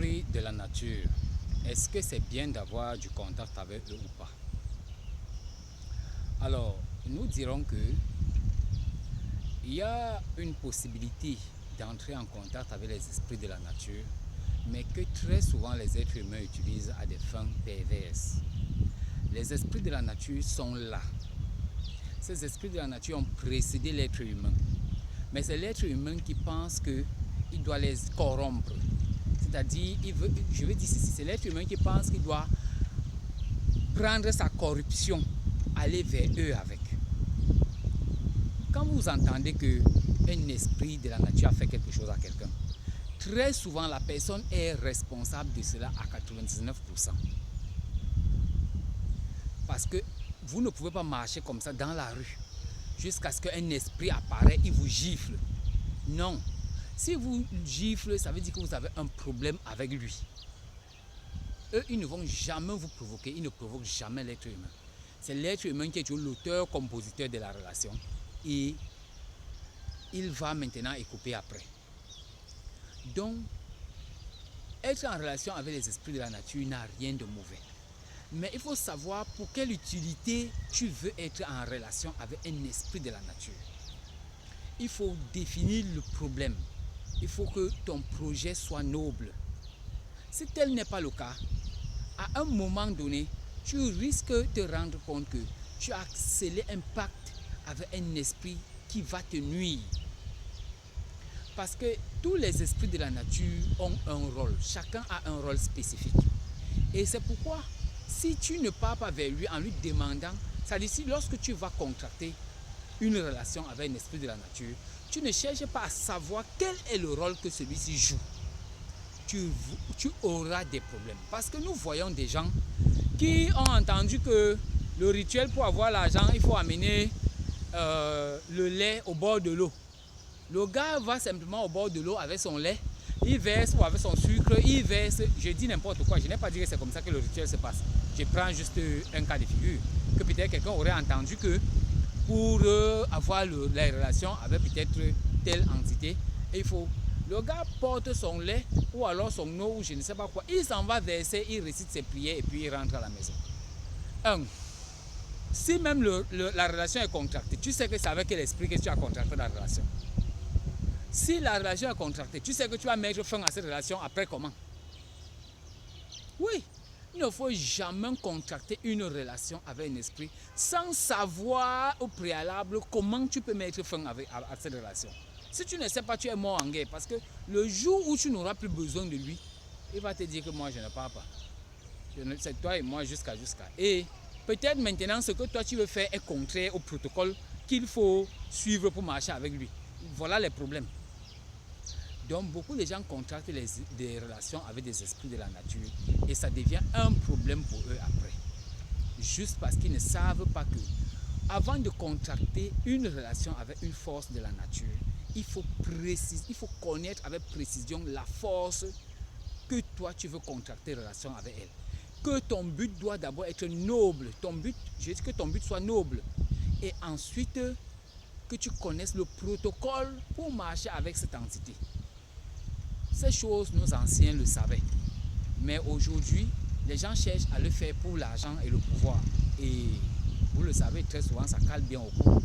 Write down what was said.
esprits de la nature, est-ce que c'est bien d'avoir du contact avec eux ou pas? Alors, nous dirons que il y a une possibilité d'entrer en contact avec les esprits de la nature, mais que très souvent les êtres humains utilisent à des fins perverses. Les esprits de la nature sont là. Ces esprits de la nature ont précédé l'être humain. Mais c'est l'être humain qui pense qu'il doit les corrompre. C'est-à-dire, je veux dire ceci, c'est l'être humain qui pense qu'il doit prendre sa corruption, aller vers eux avec. Quand vous entendez qu'un esprit de la nature a fait quelque chose à quelqu'un, très souvent la personne est responsable de cela à 99%. Parce que vous ne pouvez pas marcher comme ça dans la rue jusqu'à ce qu'un esprit apparaisse, il vous gifle. Non. Si vous gifle, ça veut dire que vous avez un problème avec lui. Eux, ils ne vont jamais vous provoquer, ils ne provoquent jamais l'être humain. C'est l'être humain qui est l'auteur-compositeur de la relation. Et il va maintenant écouper après. Donc, être en relation avec les esprits de la nature n'a rien de mauvais. Mais il faut savoir pour quelle utilité tu veux être en relation avec un esprit de la nature. Il faut définir le problème. Il faut que ton projet soit noble. Si tel n'est pas le cas, à un moment donné, tu risques de te rendre compte que tu as scellé un pacte avec un esprit qui va te nuire. Parce que tous les esprits de la nature ont un rôle. Chacun a un rôle spécifique. Et c'est pourquoi, si tu ne pars pas vers lui en lui demandant, c'est-à-dire si lorsque tu vas contracter une relation avec un esprit de la nature, tu ne cherches pas à savoir quel est le rôle que celui-ci joue. Tu auras des problèmes. Parce que nous voyons des gens qui ont entendu que le rituel pour avoir l'argent, il faut amener le lait au bord de l'eau. Le gars va simplement au bord de l'eau avec son lait, il verse ou avec son sucre, il verse, je dis n'importe quoi, je n'ai pas dit que c'est comme ça que le rituel se passe. Je prends juste un cas de figure, que peut-être quelqu'un aurait entendu que pour avoir la relation avec peut-être telle entité, il faut, le gars porte son lait ou alors son eau ou je ne sais pas quoi, il s'en va verser, il récite ses prières et puis il rentre à la maison. Si même la relation est contractée, tu sais que c'est avec quel esprit que tu as contracté la relation. Si la relation est contractée, tu sais que tu vas mettre fin à cette relation après comment? Oui, il ne faut jamais contracter une relation avec un esprit sans savoir au préalable comment tu peux mettre fin à cette relation. Si tu ne sais pas, tu es mort en guerre parce que le jour où tu n'auras plus besoin de lui, il va te dire que moi je ne pars pas. C'est toi et moi jusqu'à. Et peut-être maintenant ce que toi tu veux faire est contraire au protocole qu'il faut suivre pour marcher avec lui. Voilà les problèmes. Donc beaucoup de gens contractent des relations avec des esprits de la nature et ça devient un problème pour eux après. Juste parce qu'ils ne savent pas que avant de contracter une relation avec une force de la nature, il faut connaître avec précision la force que toi tu veux contracter relation avec elle. Que ton but doit d'abord être noble. Je dis que ton but soit noble. Et ensuite, que tu connaisses le protocole pour marcher avec cette entité. Ces choses, nos anciens le savaient. Mais aujourd'hui, les gens cherchent à le faire pour l'argent et le pouvoir. Et vous le savez, très souvent, ça cale bien au cou.